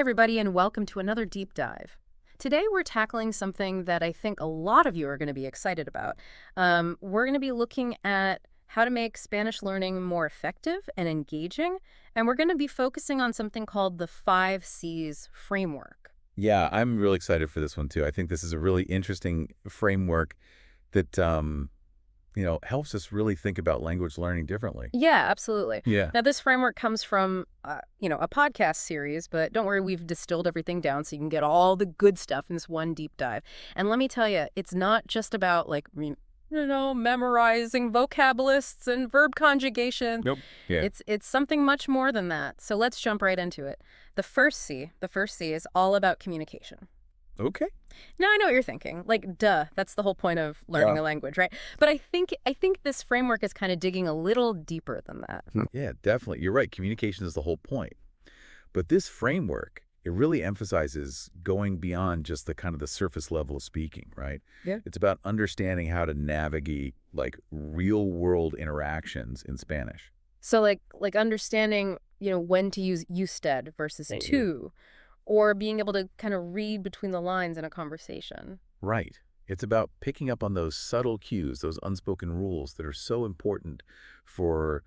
everybody, and welcome to another deep dive. Today, we're tackling something that I think a lot of you are going to be excited about. We're going to be looking at how to make Spanish learning more effective and engaging, and we're going to be focusing on something called the 5 Cs framework. Yeah, I'm really excited for this one too. I think this is a really interesting framework that helps us really think about language learning differently. Yeah, absolutely. Yeah. Now, this framework comes from, a podcast series, but don't worry, we've distilled everything down so you can get all the good stuff in this one deep dive. And let me tell you, it's not just about, memorizing vocab lists and verb conjugation. Nope. Yeah. It's something much more than that. So let's jump right into it. The first C is all about communication. Okay. Now I know what you're thinking. Like, duh, that's the whole point of learning a language, right? But I think this framework is kind of digging a little deeper than that. Yeah, definitely. You're right. Communication is the whole point. But this framework, it really emphasizes going beyond just the kind of the surface level of speaking, right? Yeah. It's about understanding how to navigate like real world interactions in Spanish. So like understanding, when to use usted versus to, or being able to kind of read between the lines in a conversation. Right. It's about picking up on those subtle cues, those unspoken rules that are so important for,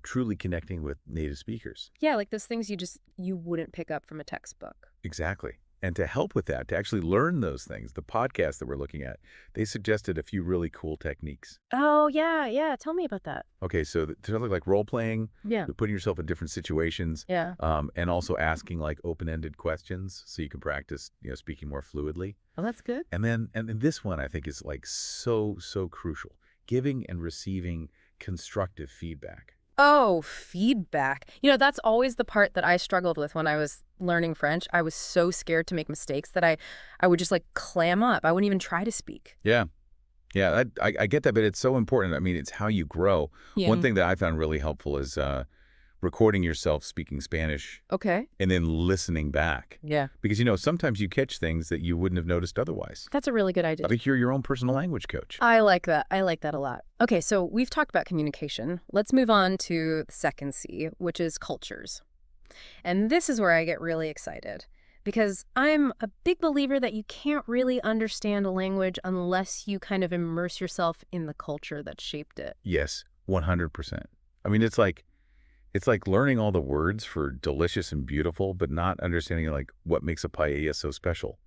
truly connecting with native speakers. Yeah, like those things you wouldn't pick up from a textbook. Exactly. And to help with that, to actually learn those things, the podcast that we're looking at, they suggested a few really cool techniques. Oh, yeah. Tell me about that. Okay, so to like role playing, Yeah. putting yourself in different situations, Yeah. and also asking like open-ended questions so you can practice, speaking more fluidly. Oh, that's good. And then this one I think is like so crucial, giving and receiving constructive feedback. Oh, feedback. That's always the part that I struggled with when I was learning French. I was so scared to make mistakes that I would just clam up. I wouldn't even try to speak. Yeah. Yeah, I get that, but it's so important. I mean, it's how you grow. Yeah. One thing that I found really helpful is recording yourself speaking Spanish Okay. and then listening back. Yeah. Because, sometimes you catch things that you wouldn't have noticed otherwise. That's a really good idea. Like you're your own personal language coach. I like that. I like that a lot. Okay, so we've talked about communication. Let's move on to the second C, which is cultures. And this is where I get really excited because I'm a big believer that you can't really understand a language unless you kind of immerse yourself in the culture that shaped it. Yes, 100%. I mean, it's like learning all the words for delicious and beautiful, but not understanding like what makes a paella so special,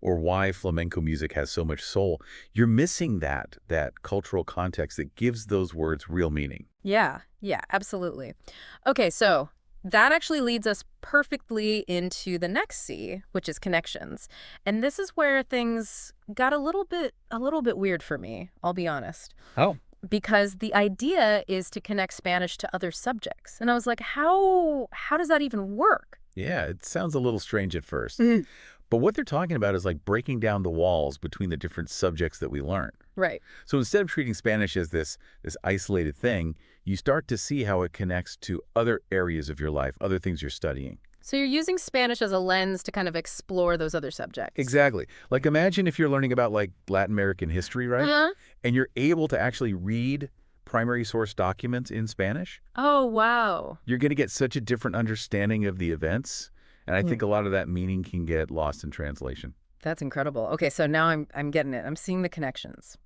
or why flamenco music has so much soul. You're missing that cultural context that gives those words real meaning. Yeah, absolutely. Okay, so that actually leads us perfectly into the next C, which is connections. And this is where things got a little bit weird for me, I'll be honest. Oh. Because the idea is to connect Spanish to other subjects. And I was like, how does that even work? Yeah, it sounds a little strange at first. But what they're talking about is like breaking down the walls between the different subjects that we learn. Right. So instead of treating Spanish as this isolated thing, you start to see how it connects to other areas of your life, other things you're studying. So you're using Spanish as a lens to kind of explore those other subjects. Exactly. Like imagine if you're learning about like Latin American history, right? Uh-huh. And you're able to actually read primary source documents in Spanish. Oh, wow. You're going to get such a different understanding of the events. And I think a lot of that meaning can get lost in translation. That's incredible. Okay, so now I'm getting it. I'm seeing the connections.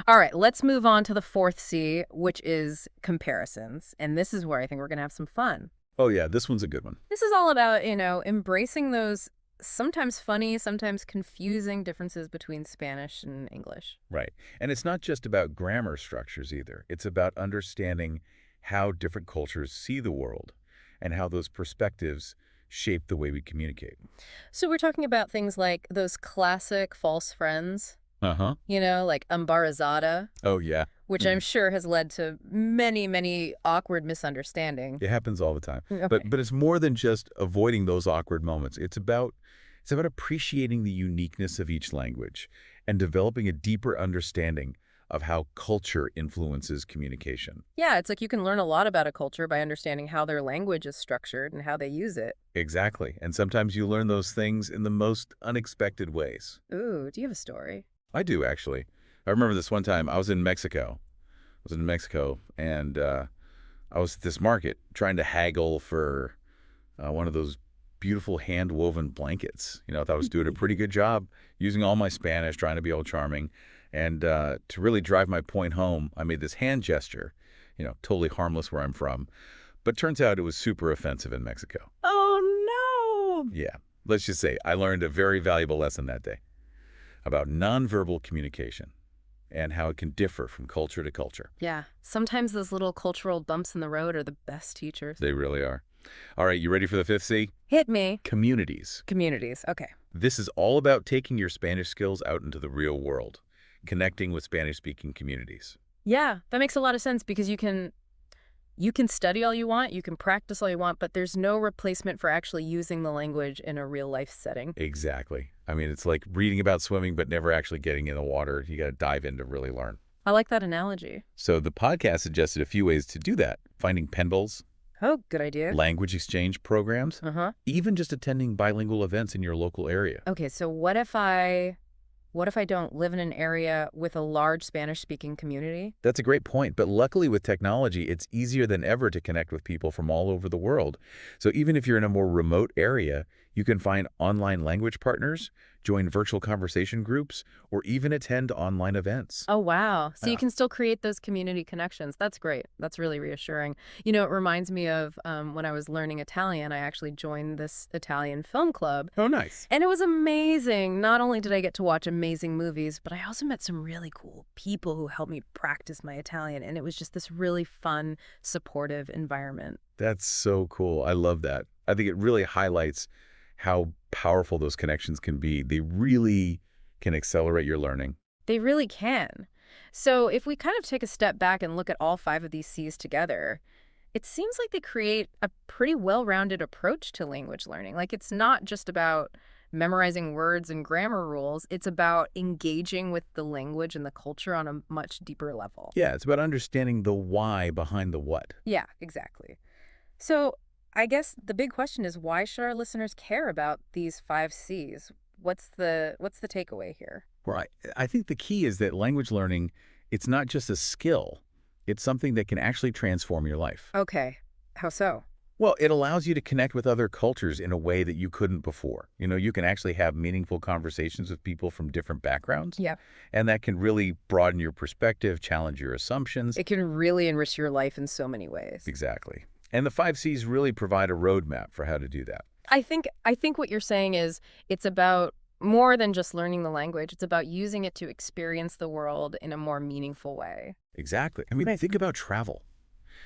All right, let's move on to the fourth C, which is comparisons. And this is where I think we're going to have some fun. Oh, yeah, this one's a good one. This is all about, embracing those sometimes funny, sometimes confusing differences between Spanish and English. Right. And it's not just about grammar structures either. It's about understanding how different cultures see the world and how those perspectives shape the way we communicate. So we're talking about things like those classic false friends, Uh-huh. like embarazada, Oh, yeah. which I'm sure has led to many, many awkward misunderstandings. It happens all the time. Okay. But it's more than just avoiding those awkward moments. It's about appreciating the uniqueness of each language and developing a deeper understanding of how culture influences communication. Yeah, it's like you can learn a lot about a culture by understanding how their language is structured and how they use it. Exactly. And sometimes you learn those things in the most unexpected ways. Ooh, do you have a story? I do, actually. I remember this one time I was in Mexico. and I was at this market trying to haggle for one of those beautiful hand-woven blankets. I thought I was doing a pretty good job using all my Spanish, trying to be all charming. And to really drive my point home, I made this hand gesture, totally harmless where I'm from. But turns out it was super offensive in Mexico. Oh, no. Yeah, let's just say I learned a very valuable lesson that day about nonverbal communication and how it can differ from culture to culture. Yeah, sometimes those little cultural bumps in the road are the best teachers. They really are. All right, you ready for the fifth C? Hit me. Communities. Communities, okay. This is all about taking your Spanish skills out into the real world, connecting with Spanish-speaking communities. Yeah, that makes a lot of sense because you can study all you want, you can practice all you want, but there's no replacement for actually using the language in a real-life setting. Exactly. I mean, it's like reading about swimming but never actually getting in the water. You got to dive in to really learn. I like that analogy. So the podcast suggested a few ways to do that. Finding pen pals, Oh, good idea. language exchange programs, Uh-huh. even just attending bilingual events in your local area. Okay, so what if I don't live in an area with a large Spanish-speaking community? That's a great point, but luckily with technology, it's easier than ever to connect with people from all over the world. So even if you're in a more remote area, you can find online language partners, join virtual conversation groups, or even attend online events. Oh, wow. So you Yeah. can still create those community connections. That's great. That's really reassuring. It reminds me of when I was learning Italian, I actually joined this Italian film club. Oh, nice. And it was amazing. Not only did I get to watch amazing movies, but I also met some really cool people who helped me practice my Italian. And it was just this really fun, supportive environment. That's so cool. I love that. I think it really highlights how powerful those connections can be. They really can accelerate your learning. They really can. So if we kind of take a step back and look at all 5 of these C's together, it seems like they create a pretty well-rounded approach to language learning. Like, it's not just about memorizing words and grammar rules. It's about engaging with the language and the culture on a much deeper level. Yeah, it's about understanding the why behind the what. Yeah, exactly. So I guess the big question is, why should our listeners care about these 5 C's? What's the takeaway here? Right. I think the key is that language learning, it's not just a skill. It's something that can actually transform your life. Okay. How so? Well, it allows you to connect with other cultures in a way that you couldn't before. You can actually have meaningful conversations with people from different backgrounds. Yeah. And that can really broaden your perspective, challenge your assumptions. It can really enrich your life in so many ways. Exactly. And the 5 C's really provide a roadmap for how to do that. I think what you're saying is it's about more than just learning the language. It's about using it to experience the world in a more meaningful way. Exactly. I mean, think about travel.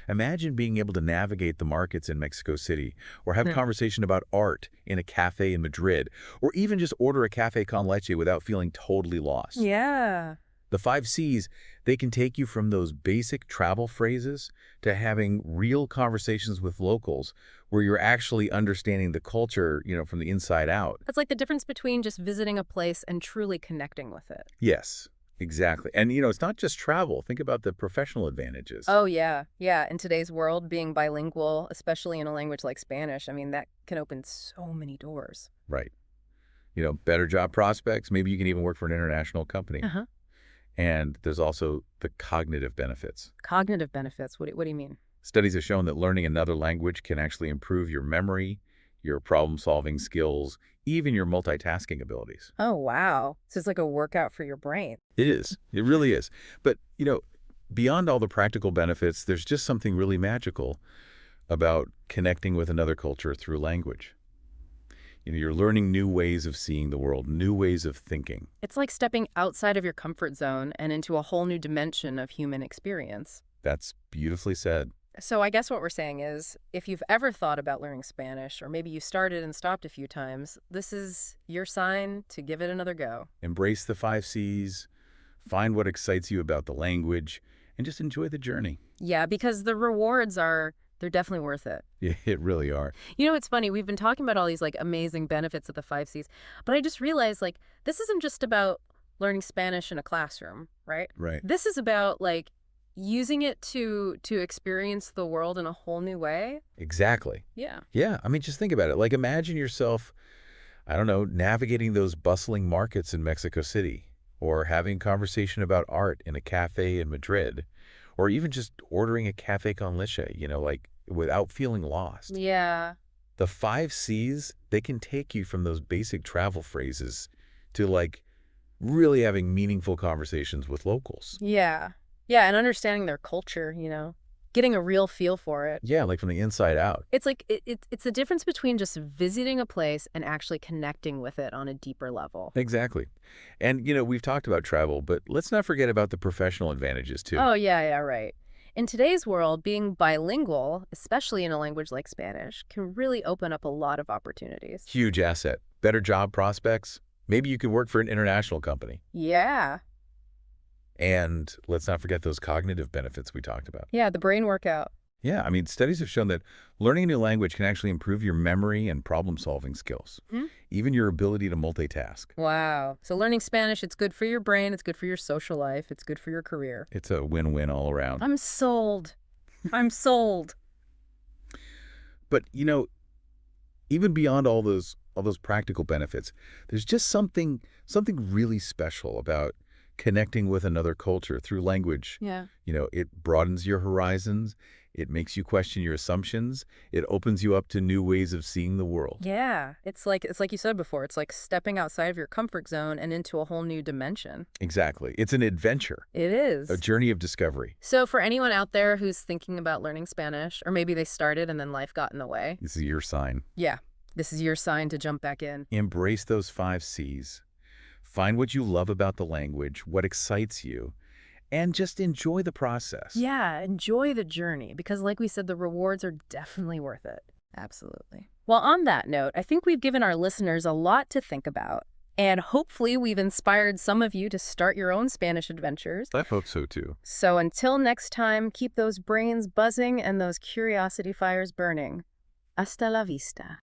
Imagine being able to navigate the markets in Mexico City, or have conversation about art in a cafe in Madrid, or even just order a cafe con leche without feeling totally lost. Yeah. The 5 C's, they can take you from those basic travel phrases to having real conversations with locals where you're actually understanding the culture, from the inside out. That's like the difference between just visiting a place and truly connecting with it. Yes, exactly. And, it's not just travel. Think about the professional advantages. Oh, yeah. Yeah. In today's world, being bilingual, especially in a language like Spanish, I mean, that can open so many doors. Right. Better job prospects. Maybe you can even work for an international company. Uh-huh. And there's also the cognitive benefits. Cognitive benefits. What do you mean? Studies have shown that learning another language can actually improve your memory, your problem-solving skills, even your multitasking abilities. Oh, wow. So it's like a workout for your brain. It is. It really is. But, beyond all the practical benefits, there's just something really magical about connecting with another culture through language. You're learning new ways of seeing the world, new ways of thinking. It's like stepping outside of your comfort zone and into a whole new dimension of human experience. That's beautifully said. So I guess what we're saying is, if you've ever thought about learning Spanish, or maybe you started and stopped a few times, this is your sign to give it another go. Embrace the 5 C's, find what excites you about the language, and just enjoy the journey. Yeah, because the rewards they're definitely worth it. Yeah, it really are. It's funny. We've been talking about all these amazing benefits of the 5 C's, but I just realized this isn't just about learning Spanish in a classroom, right? Right. This is about using it to experience the world in a whole new way. Exactly. Yeah. Yeah, I mean, just think about it. Imagine yourself, I don't know, navigating those bustling markets in Mexico City, or having a conversation about art in a cafe in Madrid, or even just ordering a cafe con leche, without feeling lost. Yeah. The 5 Cs, they can take you from those basic travel phrases to like really having meaningful conversations with locals. Yeah. Yeah, and understanding their culture, getting a real feel for it. Yeah, like from the inside out. It's like it's the difference between just visiting a place and actually connecting with it on a deeper level. Exactly. And, we've talked about travel, but let's not forget about the professional advantages too. Oh, yeah, yeah, right. In today's world, being bilingual, especially in a language like Spanish, can really open up a lot of opportunities. Huge asset. Better job prospects. Maybe you could work for an international company. Yeah. And let's not forget those cognitive benefits we talked about. Yeah, the brain workout. Yeah, I mean, studies have shown that learning a new language can actually improve your memory and problem-solving skills, Hmm? even your ability to multitask. Wow. So learning Spanish, it's good for your brain, it's good for your social life, it's good for your career. It's a win-win all around. I'm sold. I'm sold. But, even beyond all those practical benefits, there's just something really special about connecting with another culture through language. Yeah. It broadens your horizons, it makes you question your assumptions, it opens you up to new ways of seeing the world. Yeah. It's like you said before, it's like stepping outside of your comfort zone and into a whole new dimension. Exactly. It's an adventure, It a is. journey of discovery. So for anyone out there who's thinking about learning Spanish, or maybe they started and then life got in the way, This is your sign. yeah, this is your sign to jump back in. Embrace those 5 Cs. Find what you love about the language, what excites you, and just enjoy the process. Yeah, enjoy the journey because like we said, the rewards are definitely worth it. Absolutely. Well, on that note, I think we've given our listeners a lot to think about. And hopefully we've inspired some of you to start your own Spanish adventures. I hope so too. So until next time, keep those brains buzzing and those curiosity fires burning. Hasta la vista.